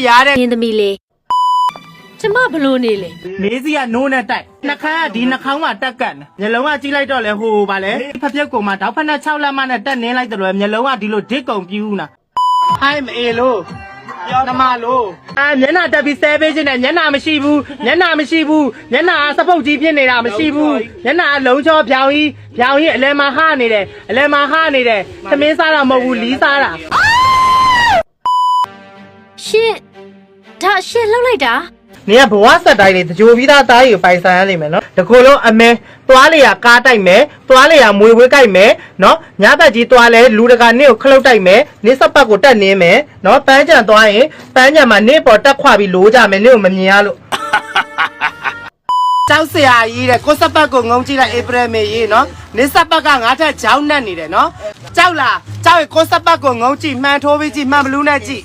ရတယ် နင်းသမီးလေးကျမဘလို့နေလေ နေစီကနိုးနဲ့တိုက်နှခမ်းကဒီနှခေါင်းမှာတက်ကတ်မျက်လုံးကကြီးလိုက်တော့လဲဟိုပါလေဖက်ပြက်ကိုမှတောက်ဖက်နဲ့6လက်မနဲ့တက်နင်းလိုက်တယ်လို့မျက်လုံးကဒီလိုဒစ်ကုံပြူးနာဟိုင်းမအေလို့နမလို့မျက်နှာတက်ပြီးဆဲပေးခြင်းနဲ့မျက်နှာမရှိဘူးမျက်နှာမရှိဘူးမျက်နှာစပုတ်ကြီးဖြစ်နေတာမရှိဘူးမျက်နှာလုံးချောဖြောင်ကြီးအလဲမှာဟနေတယ်အလဲမှာဟနေတယ်သမင်းစားတာမဟုတ်ဘူးလီးစားတာ ရှင်ဒါရှင်လှုပ်လိုက်တာ နေကဘဝဆက်တိုင်းလေးတကြိုပြီးသားသားကြီးကိုပိုင်ဆိုင်ရလိမ့်မယ်နော်တကူလုံးအမဲသွားလေရကားတိုက်မယ်သွားလေရမွေဝေးကြိုက်မယ်နော်ညဘက်ကြီးသွားလဲလူတကာနင့်ကိုခလုတ်တိုက်မယ်နင့်စပတ်ကိုတက်နင်းမယ်နော်ပန်းကြံသွားရင်ပန်းကြံမှာနင့်ပေါ်တက်ခွပြီးလိုးကြမယ်နင့်ကိုမမြင်ရလို့ကျောက်ဆရာကြီးတဲ့ကိုစပတ်ကိုငုံကြည့်လိုက်ဧပြီမေကြီးနော်နင့်စပတ်ကငါထက်ချောင်းနဲ့နေတယ်နော်ကြောက်လားကြောက်ရင်ကိုစပတ်ကိုငုံကြည့်မှန်ထိုးပြီးကြည့်မှန်ဘလူးနဲ့ကြည့်